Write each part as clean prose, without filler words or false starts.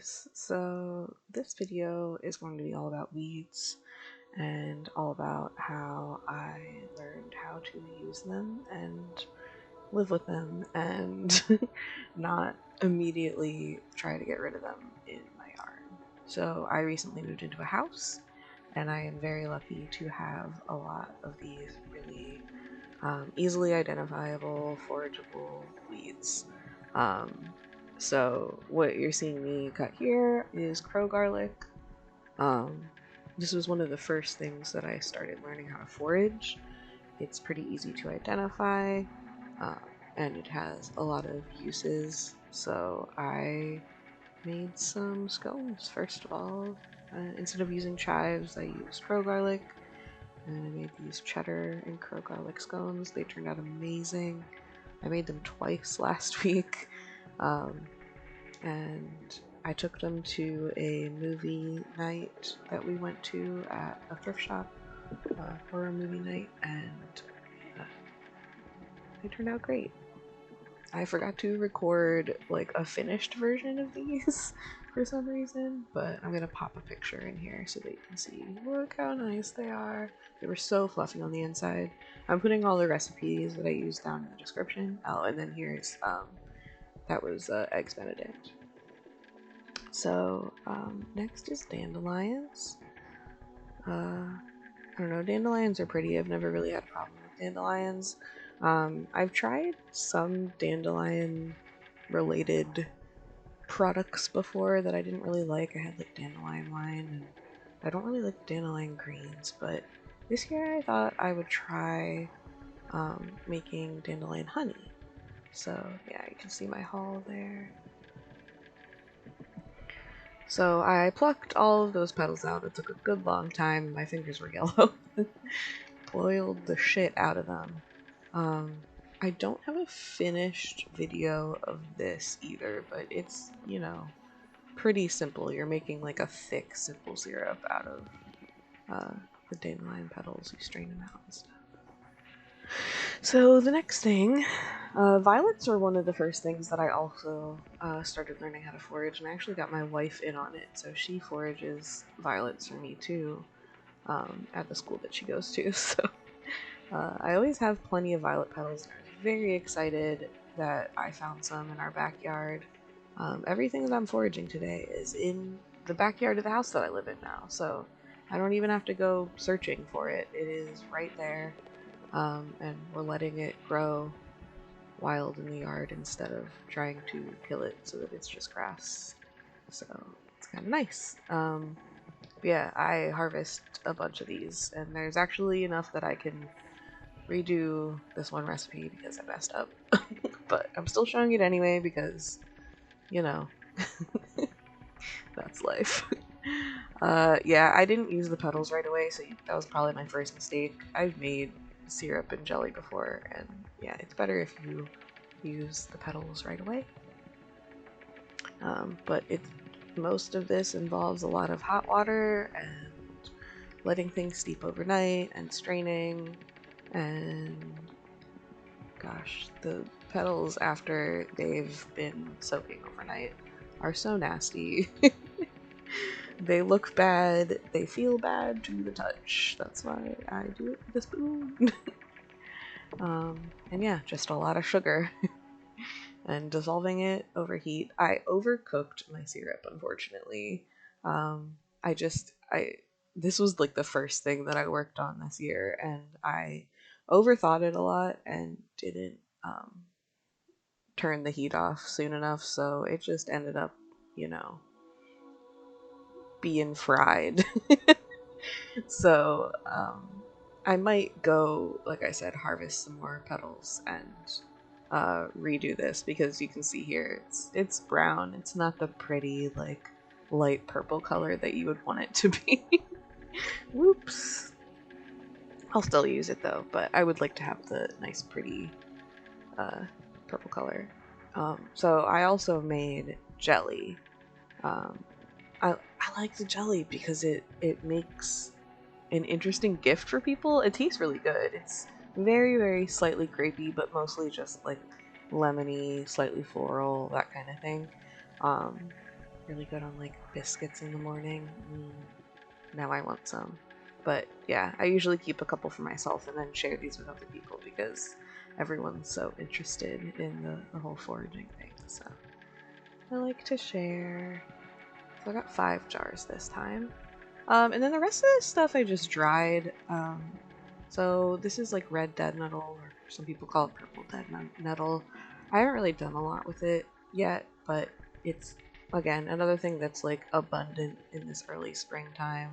guys, so this video is going to be all about weeds and all about how I learned how to use them and live with them and not immediately try to get rid of them in my yard. So I recently moved into a house and I am very lucky to have a lot of these really easily identifiable, forageable weeds. Um, so what you're seeing me cut here is crow garlic. Um, this was one of the first things that I started learning how to forage. It's pretty easy to identify, uh, and it has a lot of uses. So I made some scones first of all. Instead of using chives, I used crow garlic, and I made these cheddar and crow garlic scones. They turned out amazing. I made them twice last week, and I took them to a movie night that we went to at a thrift shop, horror movie night, and uh, they turned out great. I forgot to record like a finished version of these for some reason, but I'm gonna pop a picture in here so that you can see. Look how nice they are. They were so fluffy on the inside. I'm putting all the recipes that I used down in the description. Oh, and then here's that was eggs Benedict. So next is dandelions. I don't know, dandelions are pretty. I've never really had a problem with dandelions. I've tried some dandelion related products before that I didn't really like. I had like dandelion wine, and I don't really like dandelion greens, but this year I thought I would try making dandelion honey. So yeah, you can see my haul there. So I plucked all of those petals out. It took a good long time. My fingers were yellow. Boiled the shit out of them. I don't have a finished video of this either, but it's, you know, pretty simple. You're making like a thick simple syrup out of the dandelion petals. You strain them out and stuff. So the next thing, violets are one of the first things that I also started learning how to forage, and I actually got my wife in on it, so she forages violets for me too at the school that she goes to. So I always have plenty of violet petals, and I was very excited that I found some in our backyard. Everything that I'm foraging today is in the backyard of the house that I live in now, so I don't even have to go searching for it. It is right there, and we're letting it grow wild in the yard instead of trying to kill it so that it's just grass. So it's kind of nice. Yeah, I harvest a bunch of these, and there's actually enough that I can redo this one recipe because I messed up. But I'm still showing it anyway because, you know, that's life. Yeah, I didn't use the petals right away, so that was probably my first mistake. I've made syrup and jelly before, and yeah, it's better if you use the petals right away. But most of this involves a lot of hot water and letting things steep overnight and straining, and gosh, the petals after they've been soaking overnight are so nasty. They look bad, they feel bad to the touch. That's why I do it with a spoon. And yeah, just a lot of sugar. And dissolving it over heat. I overcooked my syrup, unfortunately. I this was like the first thing that I worked on this year, and I overthought it a lot and didn't turn the heat off soon enough, so it just ended up, you know, being fried. So I might go, like I said, harvest some more petals and redo this, because you can see here it's brown. It's not the pretty like light purple color that you would want it to be. Whoops. I'll still use it though, but I would like to have the nice pretty purple color. So I also made jelly. I like the jelly because it makes an interesting gift for people. It tastes really good. It's very, very slightly grapey, but mostly just like lemony, slightly floral, that kind of thing. Really good on like biscuits in the morning. Now I want some. But yeah, I usually keep a couple for myself and then share these with other people because everyone's so interested in the whole foraging thing. So I like to share. So I got 5 jars this time. And then the rest of this stuff I just dried. So this is like red dead nettle, or some people call it purple dead nettle. I haven't really done a lot with it yet, but it's, again, another thing that's like abundant in this early springtime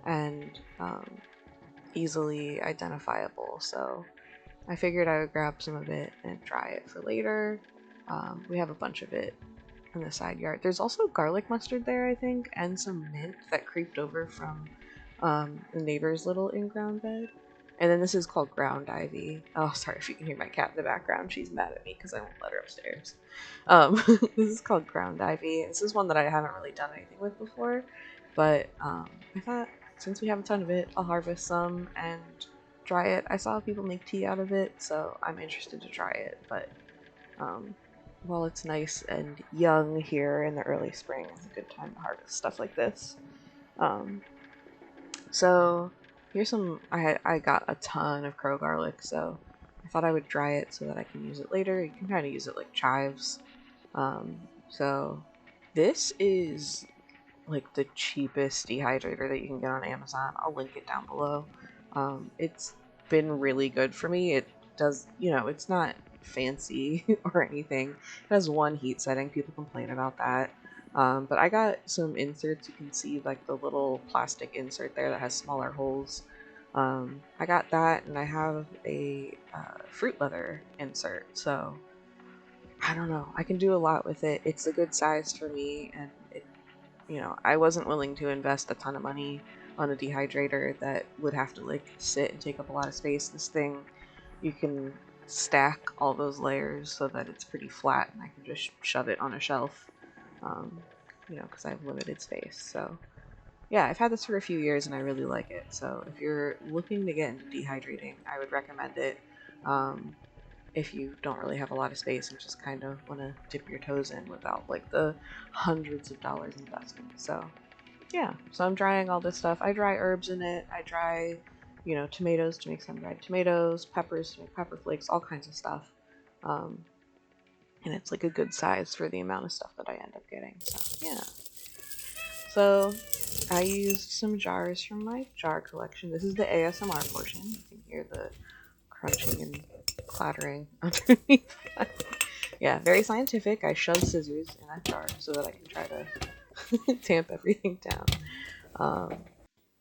and easily identifiable. So I figured I would grab some of it and dry it for later. We have a bunch of it in the side yard. There's also garlic mustard there, I think, and some mint that creeped over from the neighbor's little in-ground bed. And then this is called ground ivy. Oh, sorry if you can hear my cat in the background. She's mad at me because I won't let her upstairs. This is called ground ivy. This is one that I haven't really done anything with before, but I thought since we have a ton of it, I'll harvest some and try it. I saw people make tea out of it, so I'm interested to try it. But while it's nice and young here in the early spring, it's a good time to harvest stuff like this. So here's some. I got a ton of crow garlic, so I thought I would dry it so that I can use it later. You can kind of use it like chives. So this is like the cheapest dehydrator that you can get on Amazon. I'll link it down below. It's been really good for me. It does, it's not fancy or anything. It has one heat setting. People complain about that. But I got some inserts. You can see like the little plastic insert there that has smaller holes. I got that, and I have a fruit leather insert. So I don't know. I can do a lot with it. It's a good size for me, and I wasn't willing to invest a ton of money on a dehydrator that would have to like sit and take up a lot of space. This thing, you can stack all those layers so that it's pretty flat, and I can just shove it on a shelf, because I have limited space. So yeah, I've had this for a few years and I really like it. So if you're looking to get into dehydrating, I would recommend it. If you don't really have a lot of space and just kind of want to dip your toes in without like the hundreds of dollars investment. So yeah, so I'm drying all this stuff. I dry herbs in it. I dry, tomatoes to make sun-dried tomatoes, peppers to make pepper flakes, all kinds of stuff. And it's like a good size for the amount of stuff that I end up getting. So yeah. So I used some jars from my jar collection. This is the ASMR portion. You can hear the crunching and clattering underneath. Yeah, very scientific. I shove scissors in that jar so that I can try to tamp everything down.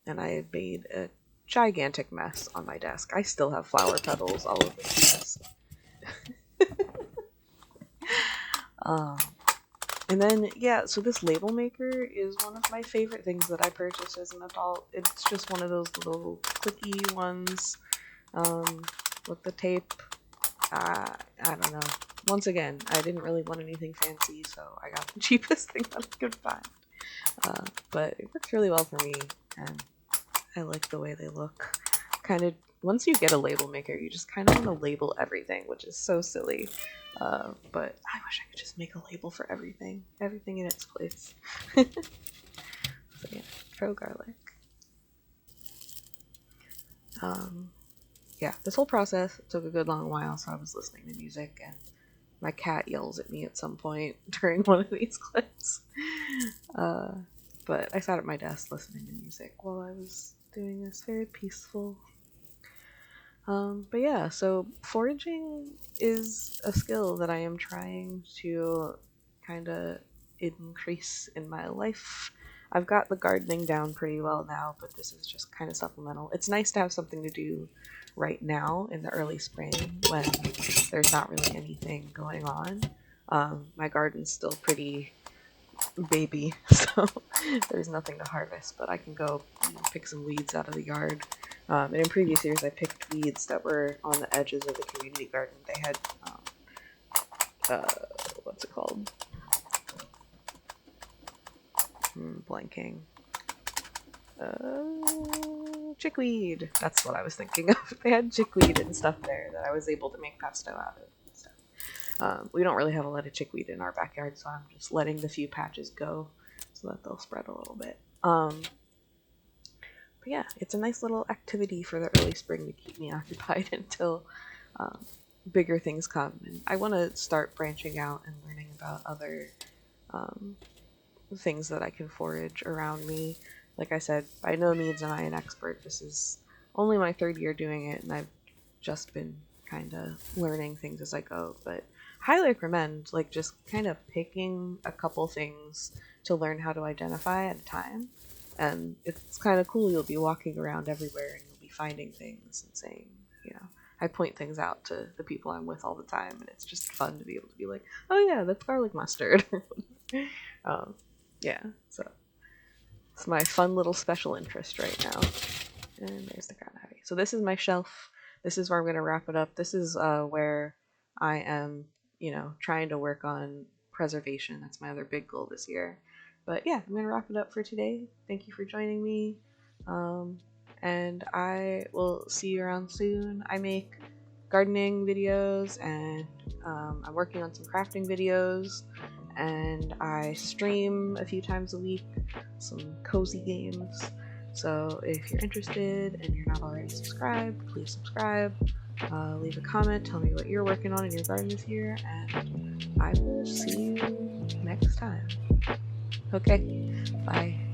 And I have made a gigantic mess on my desk. I still have flower petals all over the desk. And then, yeah, so this label maker is one of my favorite things that I purchased as an adult. It's just one of those little clicky ones with the tape. I don't know. Once again, I didn't really want anything fancy, so I got the cheapest thing that I could find. But it works really well for me, and I like the way they look. Kind of, once you get a label maker, you just kind of want to label everything, which is so silly. But I wish I could just make a label for everything in its place. So yeah, crow garlic. Yeah, this whole process took a good long while, so I was listening to music, and my cat yells at me at some point during one of these clips. But I sat at my desk listening to music while I was doing this. Very peaceful. But yeah, so foraging is a skill that I am trying to kind of increase in my life. I've got the gardening down pretty well now, but this is just kind of supplemental. It's nice to have something to do right now in the early spring when there's not really anything going on. My garden's still pretty baby, so there's nothing to harvest, but I can go pick some weeds out of the yard. And in previous years, I picked weeds that were on the edges of the community garden. They had, what's it called? Blanking. Chickweed. That's what I was thinking of. They had chickweed and stuff there that I was able to make pesto out of. So, we don't really have a lot of chickweed in our backyard, so I'm just letting the few patches go. so that they'll spread a little bit. But yeah, it's a nice little activity for the early spring to keep me occupied until bigger things come. And I want to start branching out and learning about other things that I can forage around me. Like I said, by no means am I an expert. This is only my 3rd year doing it, and I've just been kind of learning things as I go. But highly recommend like just kind of picking a couple things to learn how to identify at a time. And it's kind of cool. You'll be walking around everywhere and you'll be finding things and saying, you know, I point things out to the people I'm with all the time, and it's just fun to be able to be like, oh yeah, that's garlic mustard. Yeah, so it's my fun little special interest right now. And there's the crown heavy. So this is my shelf. This is where I'm going to wrap it up. This is where I am, you know, trying to work on preservation. That's my other big goal this year. But yeah, I'm going to wrap it up for today. Thank you for joining me. And I will see you around soon. I make gardening videos, and I'm working on some crafting videos, and I stream a few times a week some cozy games. So if you're interested and you're not already subscribed, please subscribe. Leave a comment, tell me what you're working on in your garden this year, and I will see you next time. Okay, bye.